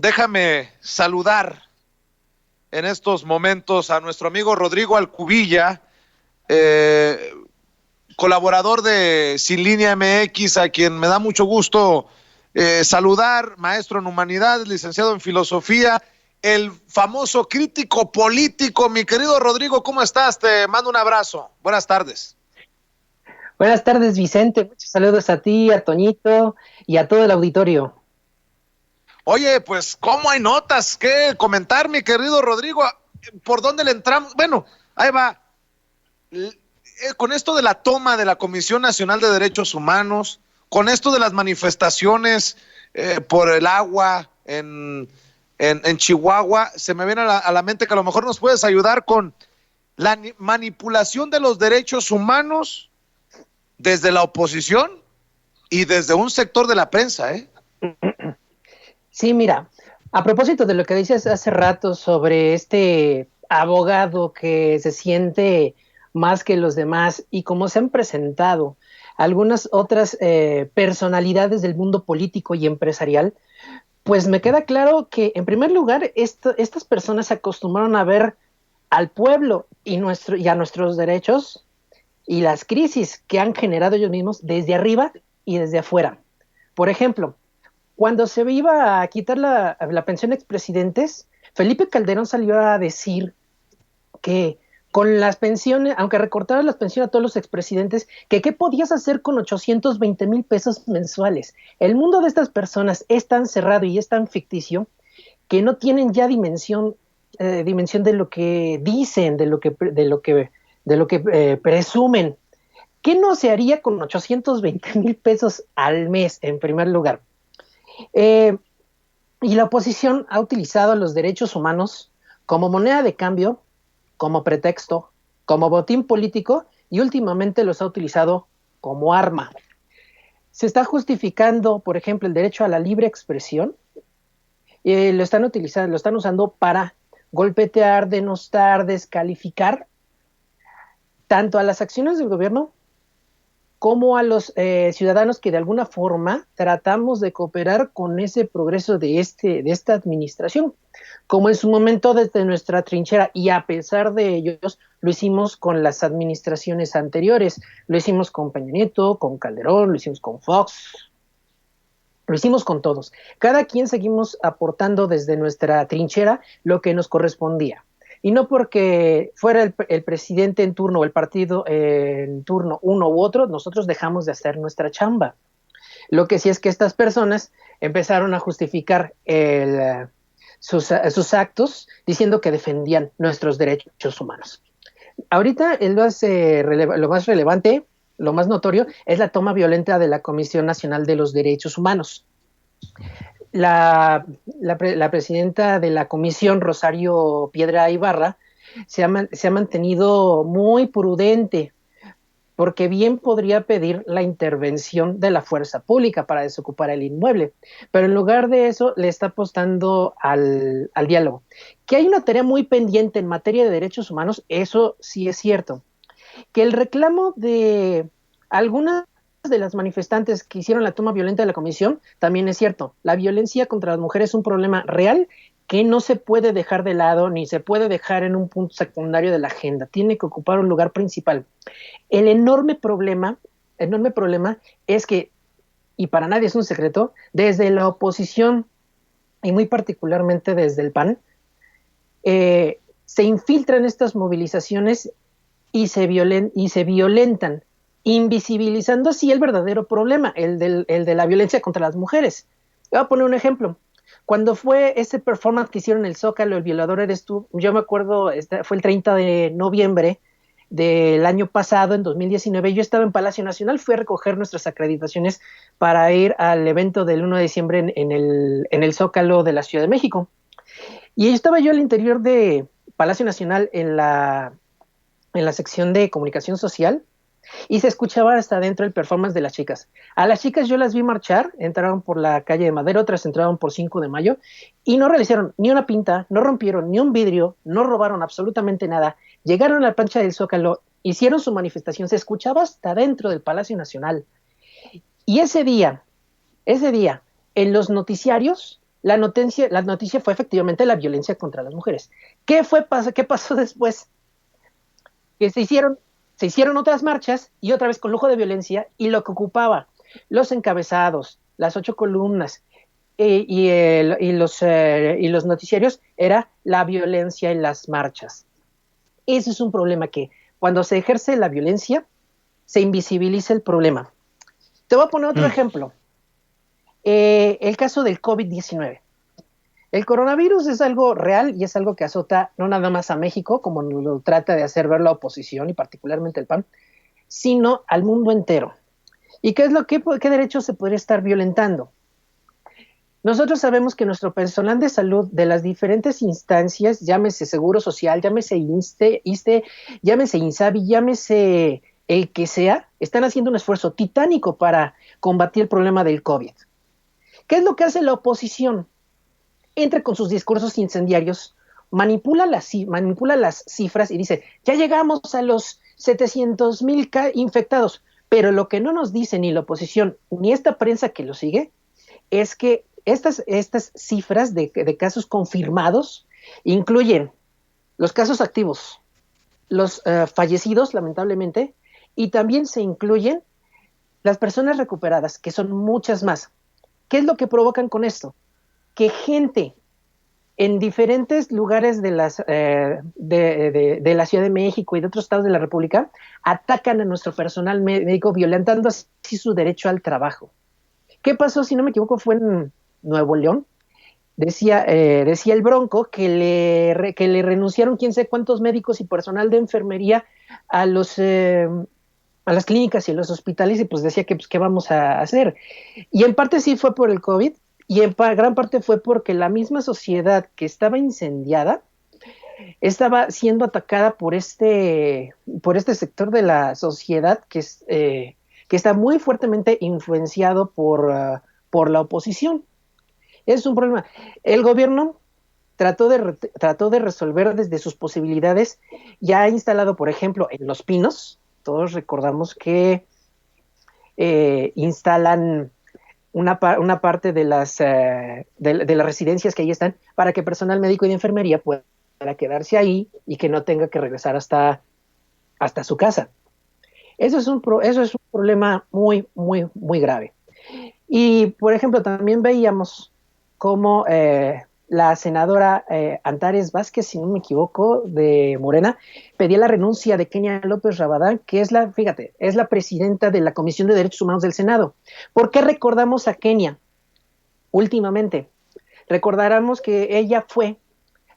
Déjame saludar en estos momentos a nuestro amigo Rodrigo Alcubilla, eh, colaborador de Sin Línea MX, a quien me da mucho gusto saludar, maestro en humanidades, licenciado en filosofía, el famoso crítico político. Mi querido Rodrigo, ¿cómo estás? Te mando un abrazo. Buenas tardes. Buenas tardes, Vicente. Muchos saludos a ti, a Toñito y a todo el auditorio. Oye, pues, ¿cómo hay notas que comentar, mi querido Rodrigo? ¿Por dónde le entramos? Bueno, ahí va. Con esto de la toma de la Comisión Nacional de Derechos Humanos, con esto de las manifestaciones por el agua en Chihuahua, se me viene a la mente que a lo mejor nos puedes ayudar con la manipulación de los derechos humanos desde la oposición y desde un sector de la prensa, ¿eh? Sí, mira, a propósito de lo que dices hace rato sobre este abogado que se siente más que los demás y cómo se han presentado algunas otras personalidades del mundo político y empresarial, pues me queda claro que en primer lugar estas personas se acostumbraron a ver al pueblo y a nuestros derechos y las crisis que han generado ellos mismos desde arriba y desde afuera. Por ejemplo, cuando se iba a quitar la pensión a expresidentes, Felipe Calderón salió a decir que con las pensiones, aunque recortaran las pensiones a todos los expresidentes, que qué podías hacer con 820 pesos mensuales. El mundo de estas personas es tan cerrado y es tan ficticio que no tienen ya dimensión de lo que dicen, de lo que presumen. ¿Qué no se haría con 820 pesos al mes, en primer lugar? Eh, y la oposición ha utilizado los derechos humanos como moneda de cambio, como pretexto, como botín político y últimamente los ha utilizado como arma. Se está justificando, por ejemplo, el derecho a la libre expresión. Lo están usando para golpetear, denostar, descalificar tanto a las acciones del gobierno como a los ciudadanos que de alguna forma tratamos de cooperar con ese progreso de esta administración, como en su momento desde nuestra trinchera, y a pesar de ellos, lo hicimos con las administraciones anteriores, lo hicimos con Peña Nieto, con Calderón, lo hicimos con Fox, lo hicimos con todos. Cada quien seguimos aportando desde nuestra trinchera lo que nos correspondía. Y no porque fuera el presidente en turno o el partido en turno uno u otro, nosotros dejamos de hacer nuestra chamba. Lo que sí es que estas personas empezaron a justificar sus actos diciendo que defendían nuestros derechos humanos. Ahorita lo más relevante, lo más notorio, es la toma violenta de la Comisión Nacional de los Derechos Humanos. La presidenta de la comisión, Rosario Piedra Ibarra, se ha mantenido muy prudente, porque bien podría pedir la intervención de la fuerza pública para desocupar el inmueble, pero en lugar de eso le está apostando al diálogo. Que hay una tarea muy pendiente en materia de derechos humanos, eso sí es cierto. Que el reclamo de algunas de las manifestantes que hicieron la toma violenta de la comisión también es cierto. La violencia contra las mujeres es un problema real que no se puede dejar de lado ni se puede dejar en un punto secundario de la agenda. Tiene que ocupar un lugar principal. El enorme problema es que, y para nadie es un secreto, desde la oposición y muy particularmente desde el PAN, se infiltran estas movilizaciones y se violentan, invisibilizando así el verdadero problema, el de la violencia contra las mujeres. Voy a poner un ejemplo. Cuando fue ese performance que hicieron en el Zócalo, El violador eres tú, yo me acuerdo, fue el 30 de noviembre del año pasado, en 2019, yo estaba en Palacio Nacional, fui a recoger nuestras acreditaciones para ir al evento del 1 de diciembre en el Zócalo de la Ciudad de México. Y estaba yo al interior de Palacio Nacional en la sección de comunicación social y se escuchaba hasta adentro el performance de las chicas. A las chicas yo las vi marchar, entraron por la calle de Madero, otras entraron por 5 de mayo y no realizaron ni una pinta, no rompieron ni un vidrio, no robaron absolutamente nada. Llegaron a la plancha del Zócalo, hicieron su manifestación, se escuchaba hasta dentro del Palacio Nacional. Y ese día, en los noticiarios, la noticia fue efectivamente la violencia contra las mujeres. ¿Qué pasó después? Que se hicieron otras marchas y otra vez con lujo de violencia, y lo que ocupaba los encabezados, las 8 columnas y los noticiarios era la violencia en las marchas. Ese es un problema que cuando se ejerce la violencia se invisibiliza el problema. Te voy a poner otro ejemplo. El caso del COVID-19. El coronavirus es algo real y es algo que azota no nada más a México, como lo trata de hacer ver la oposición y particularmente el PAN, sino al mundo entero. ¿Y qué derechos se podría estar violentando? Nosotros sabemos que nuestro personal de salud de las diferentes instancias, llámese Seguro Social, llámese ISSSTE, llámese INSABI, llámese el que sea, están haciendo un esfuerzo titánico para combatir el problema del COVID. ¿Qué es lo que hace la oposición? Entra con sus discursos incendiarios, manipula las cifras y dice, ya llegamos a los 700,000 infectados, pero lo que no nos dice ni la oposición ni esta prensa que lo sigue es que estas cifras de casos confirmados incluyen los casos activos, los fallecidos, lamentablemente, y también se incluyen las personas recuperadas, que son muchas más. ¿Qué es lo que provocan con esto? Que gente en diferentes lugares de la Ciudad de México y de otros estados de la República atacan a nuestro personal médico, violentando así su derecho al trabajo. ¿Qué pasó? Si no me equivoco, fue en Nuevo León. Decía el Bronco que le renunciaron quién sé cuántos médicos y personal de enfermería a las clínicas y a los hospitales, y pues decía que pues, ¿qué vamos a hacer? Y en parte sí fue por el COVID, y en gran parte fue porque la misma sociedad que estaba incendiada estaba siendo atacada por este sector de la sociedad que está muy fuertemente influenciado por la oposición. Es un problema. El gobierno trató de resolver desde sus posibilidades. Ya ha instalado, por ejemplo, en Los Pinos, todos recordamos que instalan una parte de las residencias que ahí están para que personal médico y de enfermería pueda quedarse ahí y que no tenga que regresar hasta su casa. Eso es un problema muy, muy, muy grave. Y, por ejemplo, también veíamos cómo la senadora Antares Vázquez, si no me equivoco, de Morena, pedía la renuncia de Kenia López Rabadán, que es la presidenta de la Comisión de Derechos Humanos del Senado. ¿Por qué recordamos a Kenia últimamente? Recordaremos que ella fue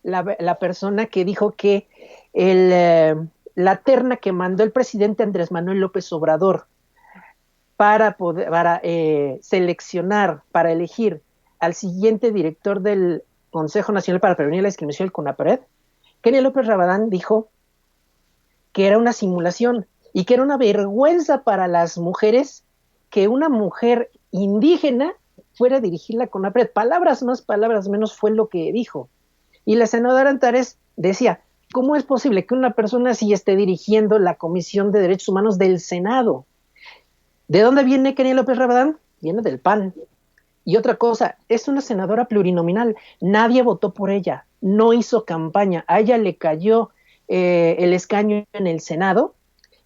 la persona que dijo que la terna que mandó el presidente Andrés Manuel López Obrador para seleccionar, para elegir al siguiente director del Consejo Nacional para Prevenir la Discriminación, el CONAPRED, Kenia López Rabadán dijo que era una simulación y que era una vergüenza para las mujeres que una mujer indígena fuera a dirigir la CONAPRED. Palabras más, palabras menos fue lo que dijo. Y la senadora Antares decía, ¿cómo es posible que una persona así esté dirigiendo la Comisión de Derechos Humanos del Senado? ¿De dónde viene Kenia López Rabadán? Viene del PAN. Y otra cosa, es una senadora plurinominal. Nadie votó por ella, no hizo campaña. A ella le cayó el escaño en el Senado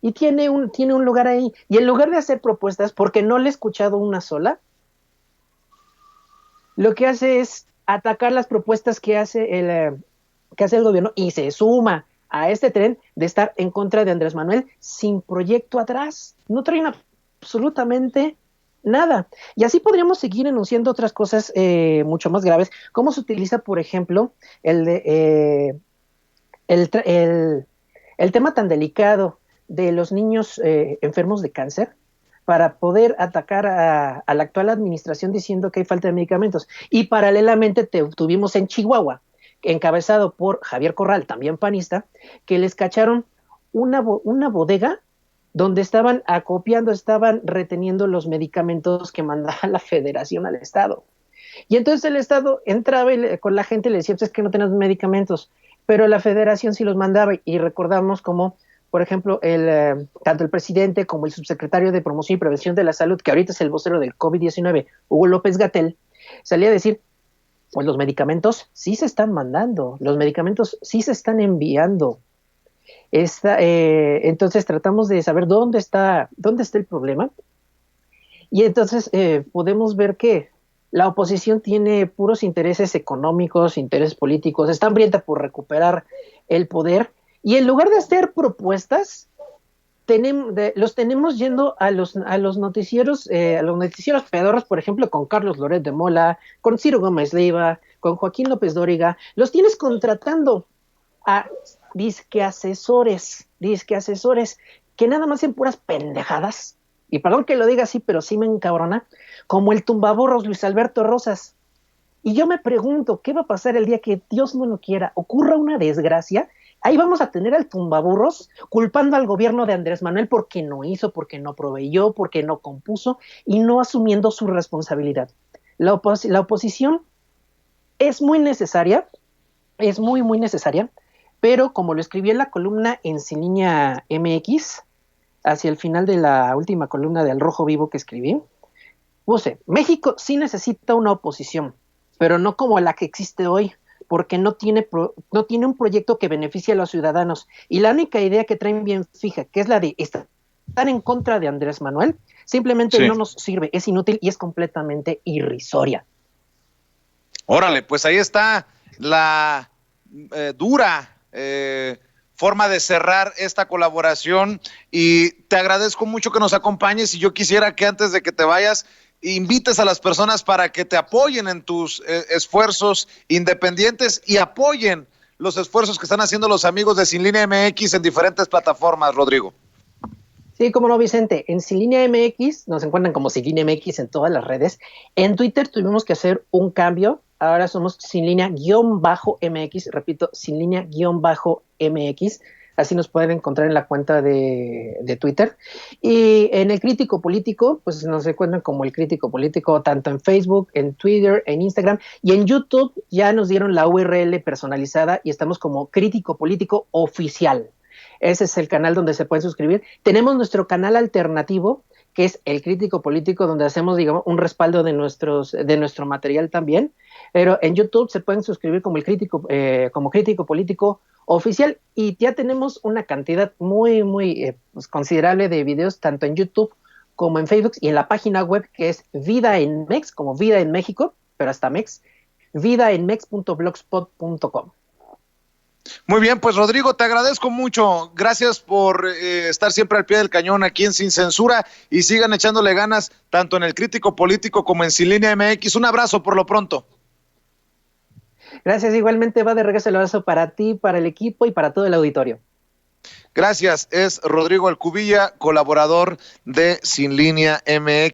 y tiene un lugar ahí. Y en lugar de hacer propuestas, porque no le he escuchado una sola, lo que hace es atacar las propuestas que hace el gobierno y se suma a este tren de estar en contra de Andrés Manuel sin proyecto atrás. No traen absolutamente nada. Y así podríamos seguir enunciando otras cosas mucho más graves. ¿Cómo se utiliza, por ejemplo, el tema tan delicado de los niños enfermos de cáncer para poder atacar a la actual administración diciendo que hay falta de medicamentos? Y paralelamente tuvimos en Chihuahua, encabezado por Javier Corral, también panista, que les cacharon una bodega donde estaban reteniendo los medicamentos que mandaba la federación al Estado. Y entonces el Estado entraba con la gente y le decía, pues es que no tenemos medicamentos, pero la federación sí los mandaba. Y recordamos como, por ejemplo, tanto el presidente como el subsecretario de Promoción y Prevención de la Salud, que ahorita es el vocero del COVID-19, Hugo López-Gatell, salía a decir, Pues los medicamentos sí se están mandando, los medicamentos sí se están enviando. Entonces tratamos de saber dónde está el problema, y entonces podemos ver que la oposición tiene puros intereses económicos, intereses políticos, está hambrienta por recuperar el poder, y en lugar de hacer propuestas, los tenemos yendo a los noticieros pedorros, por ejemplo, con Carlos Loret de Mola, con Ciro Gómez Leiva, con Joaquín López Dóriga, los tienes contratando a disque asesores, que nada más en puras pendejadas, y perdón que lo diga así, pero sí me encabrona, como el tumbaburros Luis Alberto Rosas. Y yo me pregunto, ¿qué va a pasar el día que Dios no lo quiera, ocurra una desgracia? Ahí vamos a tener al tumbaburros culpando al gobierno de Andrés Manuel porque no hizo, porque no proveyó, porque no compuso y no asumiendo su responsabilidad. La oposición es muy necesaria, es muy, muy necesaria, pero como lo escribí en la columna en Sin Línea MX, hacia el final de la última columna de Al Rojo Vivo que escribí, puse, México sí necesita una oposición, pero no como la que existe hoy, porque no tiene un proyecto que beneficie a los ciudadanos. Y la única idea que traen bien fija, que es la de estar en contra de Andrés Manuel, simplemente Sí. no nos sirve, es inútil y es completamente irrisoria. Órale, pues ahí está la dura forma de cerrar esta colaboración, y te agradezco mucho que nos acompañes, y yo quisiera que antes de que te vayas invites a las personas para que te apoyen en tus esfuerzos independientes y apoyen los esfuerzos que están haciendo los amigos de Sin Línea MX en diferentes plataformas, Rodrigo. Sí, como no, Vicente, en Sin Línea MX nos encuentran como Sin Línea MX en todas las redes. En Twitter tuvimos que hacer un cambio, ahora somos Sin Línea-MX, repito, Sin Línea-MX, así nos pueden encontrar en la cuenta de Twitter. Y en el Crítico Político, pues nos encuentran como el Crítico Político, tanto en Facebook, en Twitter, en Instagram, y en YouTube ya nos dieron la URL personalizada y estamos como Crítico Político Oficial. Ese es el canal donde se pueden suscribir. Tenemos nuestro canal alternativo, que es el Crítico Político, donde hacemos, digamos, un respaldo de nuestro material también. Pero en YouTube se pueden suscribir como como Crítico Político Oficial, y ya tenemos una cantidad muy, muy pues considerable de videos, tanto en YouTube como en Facebook y en la página web, que es Vida en Mex, como Vida en México, pero hasta Mex, vidaenmex.blogspot.com. Muy bien, pues Rodrigo, te agradezco mucho. Gracias por estar siempre al pie del cañón aquí en Sin Censura, y sigan echándole ganas tanto en el Crítico Político como en Sin Línea MX. Un abrazo por lo pronto. Gracias, igualmente va de regreso el abrazo para ti, para el equipo y para todo el auditorio. Gracias, es Rodrigo Alcubilla, colaborador de Sin Línea MX.